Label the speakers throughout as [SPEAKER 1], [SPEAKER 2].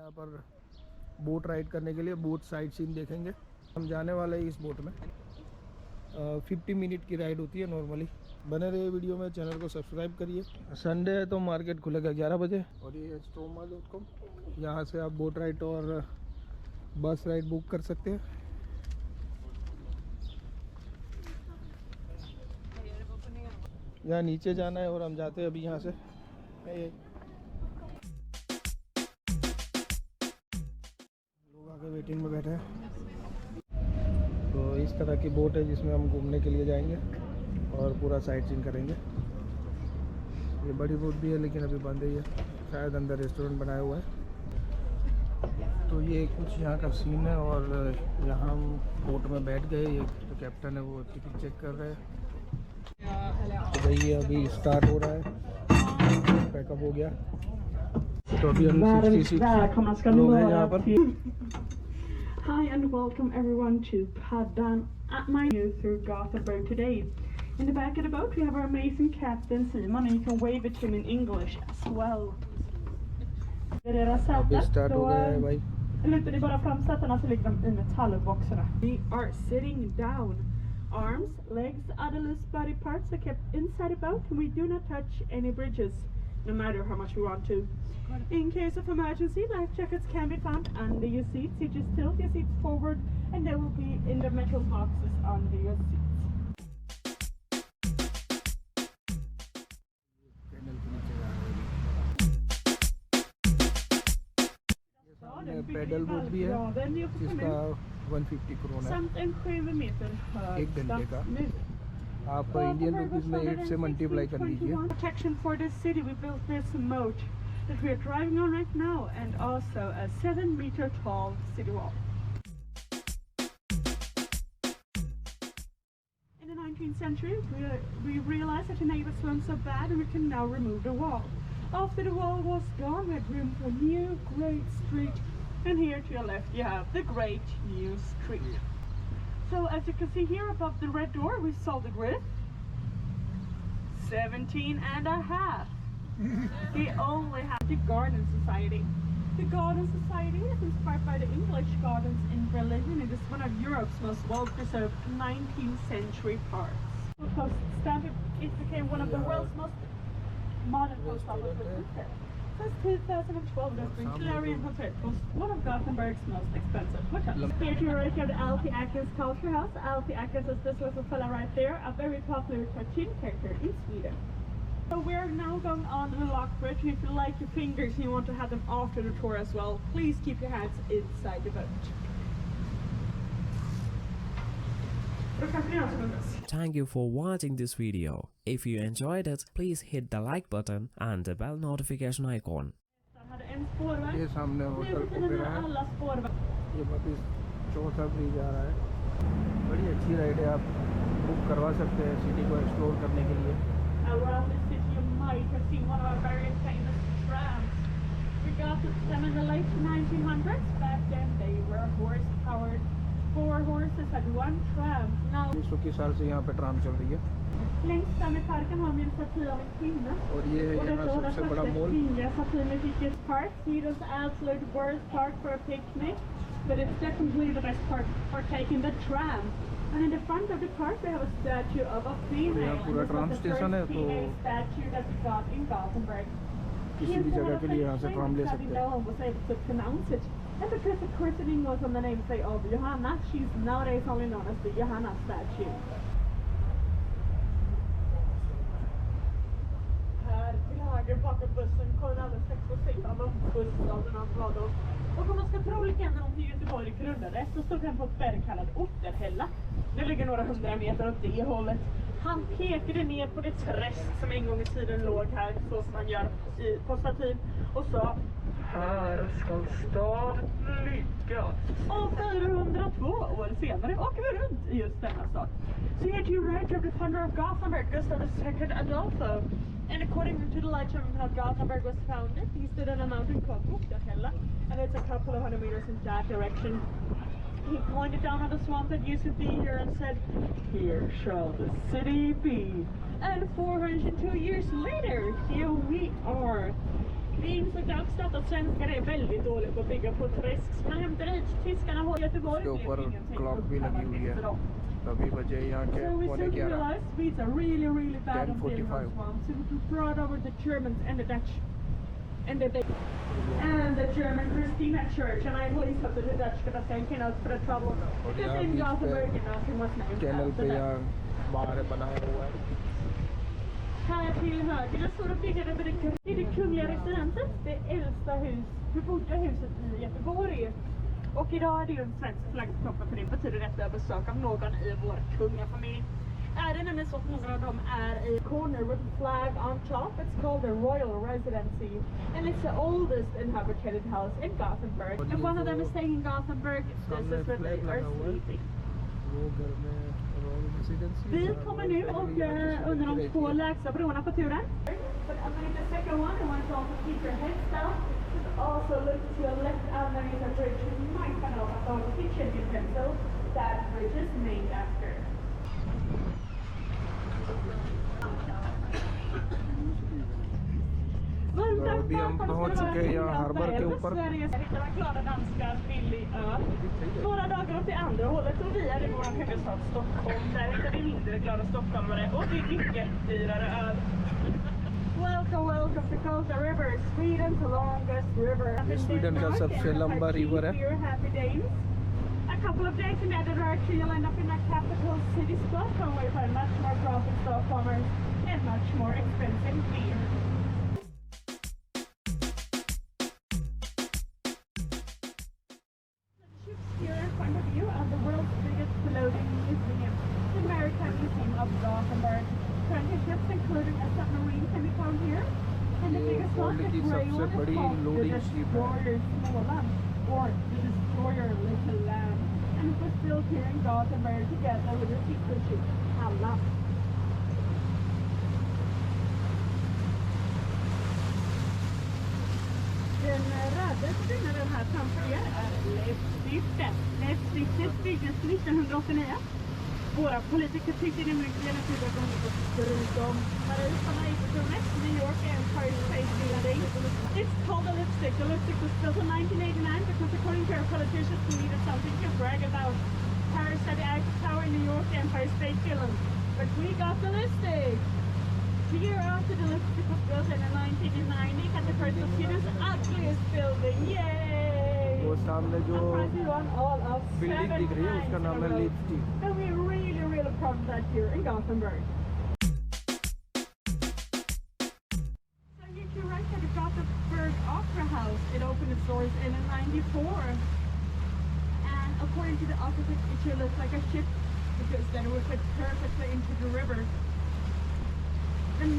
[SPEAKER 1] यहाँ पर boat ride करने के लिए बोट साइट सीन देखेंगे। हम जाने वाले हैं इस बोट में। 50 मिनट की राइड होती है नॉर्मली। बने रहिए वीडियो में, चैनल को सब्सक्राइब करिए। संडे है तो मार्केट खुलेगा 11 बजे। और ये स्ट्रोमा.com, यहाँ से आप बोट राइड और बस राइड बुक कर सकते हैं। यहाँ नीचे जाना है और हम जाते हैं अभी यहाँ से। लोग आगे वेटिंग में बैठे हैं। तो इस तरह की बोट है जिसमें हम घूमने के लिए जाएंगे और पूरा साइट सीइंग करेंगे। ये बड़ी बोट भी है लेकिन अभी बंद ही है, शायद अंदर रेस्टोरेंट बनाया हुआ है। तो ये कुछ यहाँ का सीन है और यहाँ हम बोट में बैठ गए। ये जो कैप्टन है वो टिकट चेक कर रहे हैं। तो भाई ये अभी स्टार्ट हो रहा है, पैकअप हो गया। तो अभी हम 66 लोग हैं यहाँ पर।
[SPEAKER 2] Hi and welcome everyone to Paddan at my new through Gothenburg today. In the back of the boat we have our amazing captain Simon, and you can wave at him in English as well.
[SPEAKER 1] अभी start हो गया है भाई।
[SPEAKER 2] Lutar ni bara fram sätena så ligger de i metallboxarna. We are sitting down. Arms, legs, other loose body parts are kept inside the boat, and we do not touch any bridges, no matter how much we want to. In case of emergency, life jackets can be found under your seats. You just tilt your seats forward and they will be in the metal boxes under your seats.
[SPEAKER 1] Paddle boat भी है जिसका 150 करोड़ है एक घंटे का। आप Indian rupees में 8 से मल्टीप्लाई कर लीजिए।
[SPEAKER 2] Protection for this city, we built this moat that we are driving on right now, and also a 7-meter tall city wall. In the 19th century, we realized that the neighbors weren't so bad, and we can now remove the wall. After the wall was gone, we had room for a new great street, and here to your left you have the great new street. So as you can see here above the red door, we saw the grid. 17.5. We only have the Garden Society. The Garden Society is inspired by the English gardens in Berlin, and it is one of Europe's most well-preserved 19th century parks. Because it became one of the world's most modern post offices. Since 2012, there's been Clarion Hotel, one of Gothenburg's most expensive hotels. Here to your right, you have the Alfie Ackers Culture House. Alfie Ackers is this little fella right there, a very popular cartoon character in Sweden. So we're now going on the lock bridge, and if you like your fingers and you want to have them after the tour as well, please keep your hands inside the boat.
[SPEAKER 3] Thank you for watching this video. If you enjoyed it, please hit the like button and the bell notification icon.
[SPEAKER 1] ये सामने hotel opera है। ये वापस चौथा bridge आ रहा है। बड़ी अच्छी राइड है, आप बुक करवा सकते हैं सिटी को एक्सप्लोर करने के लिए।
[SPEAKER 2] Around the city you might have seen one of our very famous trams. We got them in the late 1900s. Back then they were horse powered. 4 horses had 1 tram. Now
[SPEAKER 1] 100 साल से यहाँ पे tram चल रही है।
[SPEAKER 2] längst fram i parken har vi en staty av en kvinna.
[SPEAKER 1] और ये यहाँ सबसे बड़ा mall.
[SPEAKER 2] Sweden's park, Sweden's absolute worst park for a picnic, but it's definitely the best park for taking the tram. And in the front of the park we have a statue of a female.
[SPEAKER 1] यहाँ पूरा tram station है, तो
[SPEAKER 2] statue that we got in Gothenburg.
[SPEAKER 1] किसी भी जगह के लिए यहाँ से ट्राम ले सकते हैं।
[SPEAKER 2] Was able to pronounce it. And because of course in English on the name say of Johanna, she's nowadays only known as the Johanna statue. Här till höger bakom bussen kommer alldeles exklusivt av bussstaden av Paddan. Och om man ska tro legenden om hur Göteborg grundades så stod den på ett berg kallad Otterhälla. Det ligger några 100 meter åt det hållet. Han pekade ner på det träsk som en gång i tiden låg här, så som man gör på statyn, och sa: här ska staden ligga. Och 402 år senare åker vi runt i just denna stad. So here to your right, you have the founder of Gothenburg, Gustav II Adolfo. And according to the legend of how Gothenburg was founded, he stood on a mountain called Otterhälla, and it's a couple of 100 meters in that direction. He pointed down on the swamp that used to be here and said, here shall the city be. And 402 years later, here we are. Det är så dagsdatt att svenskar är väldigt dåliga och bygga på träsk. Man hämtar hit, tyskarna har Göteborg.
[SPEAKER 1] इसके ऊपर clock भी लगी हुई है। अभी बजे यहाँ के
[SPEAKER 2] So we soon
[SPEAKER 1] 11:15।
[SPEAKER 2] realized Swedes are really, really bad on
[SPEAKER 1] 10:45.
[SPEAKER 2] building as well. So we brought over the Germans and the Dutch. And the German Christina Church, and I believe that the Dutch got thinking out for the trouble. Because in Gothenburg, you know, he was named
[SPEAKER 1] channel पे
[SPEAKER 2] after
[SPEAKER 1] यहाँ
[SPEAKER 2] that.
[SPEAKER 1] बाहर बनाया हुआ है।
[SPEAKER 2] Här till höger, det står och byggade med det kungliga residenset, det äldsta bebodda huset i Göteborg. Och idag är det ju en svensk flaggstocka, för det betyder att vi har besök av någon i vår kungafamilj. Är det nämligen så att några av dem är i corner with a flag on top? It's called the Royal Residency, and it's the oldest inhabited house in Gothenburg. If one of them is staying in Gothenburg, this is where they are sleeping.
[SPEAKER 1] वो घर में royal residency.
[SPEAKER 2] Vi kommer nu och under de 2 lägsta broarna på turen. But underneath the second one, you want to also keep your heads down. Just also look to your left underneath the bridge. You might find out about the kitchen utensil that bridge is named after.
[SPEAKER 1] तो अभी हम पहुंच चुके हैं यहाँ harbour के ऊपर।
[SPEAKER 2] Glada danskar, billig öl. Några dagar åt det andra hållet och vi är i vår huvudstad Stockholm. Där är vi mindre glada stockholmare och det är mycket dyrare öl. Welcome to Costa River, Sweden's longest river.
[SPEAKER 1] ये Sweden का सबसे लंबा river है।
[SPEAKER 2] A couple of days in that direction, you'll end up in the capital city Stockholm, where you find much more profit Stockholmers and much more expensive beer. Here in front of you are the world's biggest floating museum, the Maritime Museum of Gothenburg. 20 ships, including a submarine, can be found here. And the
[SPEAKER 1] ये
[SPEAKER 2] biggest one,
[SPEAKER 1] world
[SPEAKER 2] the
[SPEAKER 1] की
[SPEAKER 2] gray
[SPEAKER 1] सबसे
[SPEAKER 2] one, is
[SPEAKER 1] बड़ी
[SPEAKER 2] called the
[SPEAKER 1] loading ship है।
[SPEAKER 2] Destroyer Småland, or the Destroyer Little Lamb. And it was built here in Gothenburg together with the sister ship, Kalmar. Den rödaste byggnaden här framför er är Leifstiftet. Leifstiftet byggdes 1989. Våra politiker tyckte nämligen att det var gången att stryka om Paris och Eiffeltornet, New York Empire State Building. It's called a lipstick. The lipstick was built in 1989 because according to our politicians we needed something to brag about. Paris had the Eiffel Tower, New York Empire State Building. But we got the lipstick. The year after the lipstick was built in 1990, at the first of Sweden's ugliest building. Yay!
[SPEAKER 1] वो सामने जो
[SPEAKER 2] all of
[SPEAKER 1] building
[SPEAKER 2] 7
[SPEAKER 1] दिख रही है
[SPEAKER 2] times
[SPEAKER 1] उसका
[SPEAKER 2] in a
[SPEAKER 1] नाम है
[SPEAKER 2] row.
[SPEAKER 1] Lipstick.
[SPEAKER 2] And we're really proud of that here in Gothenburg. So you can right at the Gothenburg Opera House. It opened its doors in 94. And according to the architect, it should look like a ship because then it would fit perfectly into the river. And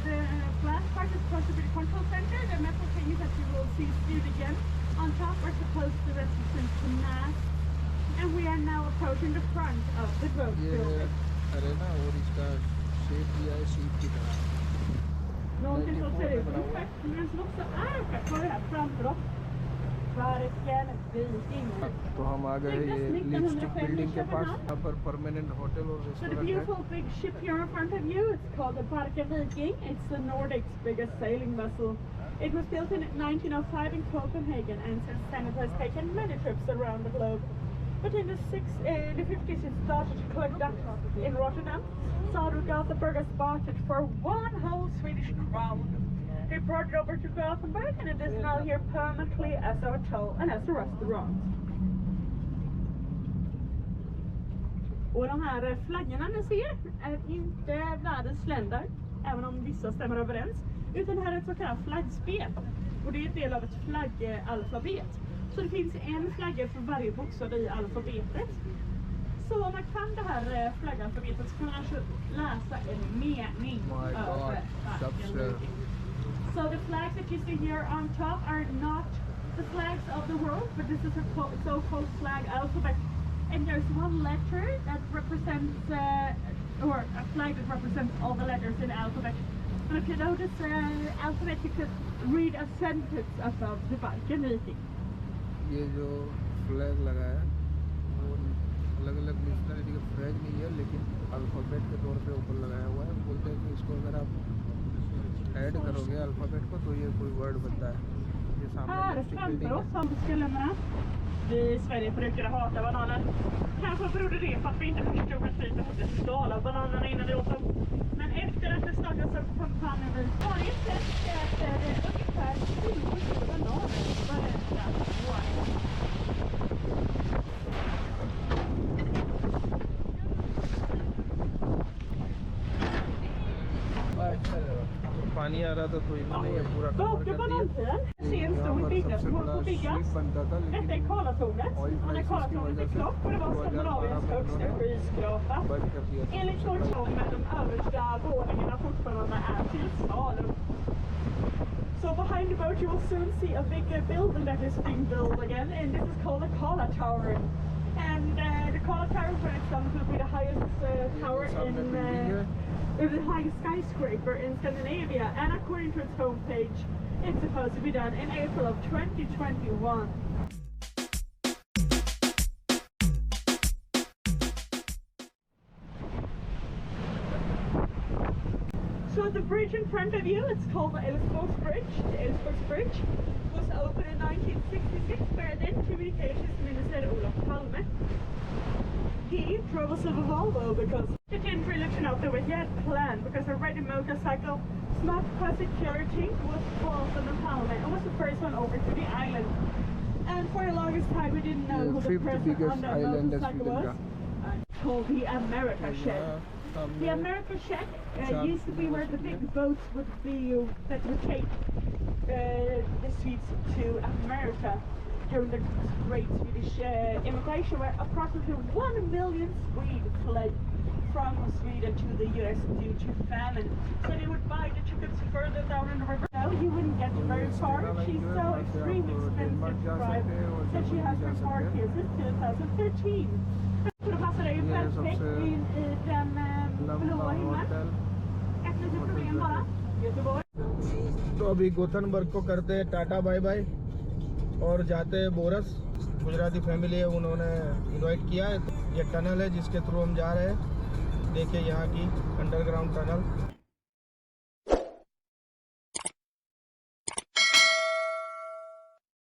[SPEAKER 2] the last part is supposed to be the control center. The metal things that you will see skewed again on top are supposed to represent the mast. And we are now approaching the front of the boat
[SPEAKER 1] ये
[SPEAKER 2] building.
[SPEAKER 1] Arena और इसका shape दिया है sheep की तरह।
[SPEAKER 2] Någonting som ser ut som stjärt, men som också är stjärt på det här framför oss. Varken viking.
[SPEAKER 1] तो हम आ गए ये लिपस्टिक बिल्डिंग के पास। यहाँ पर परमानेंट होटल और
[SPEAKER 2] So the
[SPEAKER 1] रेस्टोरेंट है।
[SPEAKER 2] beautiful big ship here in front of you, it's called the Barken Viking. It's the Nordic's biggest sailing vessel. It was built in 1905 in Copenhagen and since then it has taken many trips around the globe. But in the 50s it started to collect dust in Rotterdam. So Gothenburg has bought it for 1 whole Swedish crown. They brought it over to Gothenburg and it is now here permanently as a hotel and as a restaurant. Och de här flaggorna ni ser är inte världens länder, även om vissa stämmer överens. Utan här är ett så kallat flaggspel. Och det är en del av ett flaggalfabet. Så det finns en flagga för varje bokstav i alfabetet. Så om man kan det här flaggalfabetet så kan man alltså läsa en mening över flaggen. So the flags that you see here on top are not the flags of the world, but this is a so-called flag alphabet. And there's one letter that represents, or a flag that represents all the letters in the alphabet. And if you notice the alphabet, you could read a sentence about the Barken Viking.
[SPEAKER 1] ये जो flag लगा है वो अलग-अलग nationality का flag नहीं है, लेकिन अल्फ़ाबेट के तौर पे ऊपर लगाया हुआ है। बोलते हैं कि इसको अगर आप ऐड करोगे अल्फ़ाबेट को तो ये कोई वर्ड बनता है। ये सामने
[SPEAKER 2] Här
[SPEAKER 1] district
[SPEAKER 2] framför
[SPEAKER 1] building
[SPEAKER 2] oss har vi skallarna. Vi i Sverige brukar hata bananer. Kanske berodde det på att vi inte förstod att vi behövde skala bananerna innan vi åt dem. Men efter att det startades upp kampanjen vid varje sätt äter ungefär 20 bananer varenda år.
[SPEAKER 1] पानी आ रहा था तो इन्होंने ये पूरा cover
[SPEAKER 2] Bakom
[SPEAKER 1] कर दिया।
[SPEAKER 2] banantiden ser en stor byggnad som håller på att byggas. Detta är Karlatornet. Och när Karlatornet är klart kommer det vara Skandinaviens högsta skyskrapa.
[SPEAKER 1] बंद कर दिया।
[SPEAKER 2] Enligt vårt tåg med de översta våningarna fortfarande är till salu. So behind the boat you will soon see a big building that is being built again, and this is called the Kala Tower. And the Kala Tower, for example, will be the highest tower the highest skyscraper in Scandinavia, and according to its homepage, it's supposed to be done in April of 2021. So the bridge in front of you, it's called the Älvsborgs Bridge. The Älvsborgs Bridge was opened in 1966 by then Communications Minister Olof Palme. He drove a silver Volvo because it didn't really turn out the way he had planned, because a ready motorcycle smart car security was called on the Palme and was the first one over to the island. And for the longest time we didn't know who the person on that motorcycle was. Called the America Shed. The America Shed used to be where the big boats would be that would take the Swedes to America during the Great Swedish immigration, where approximately 1 million Swedes fled from Sweden to the US due to famine. So they would buy the tickets further down in the river. No, you wouldn't get very far. She's so extremely expensive to drive that she has been parked here since 2013. Så då passar det ju perfekt in i den blåa himlen. Ett litet problem bara. Göteborg.
[SPEAKER 1] तो अभी Gothenburg को करते हैं tata bye bye और जाते हैं borers. Gujarati family है, उन्होंने इनवाइट किया है। ये टनल है जिसके थ्रू हम जा रहे हैं। देखिए यहाँ की अंडरग्राउंड टनल।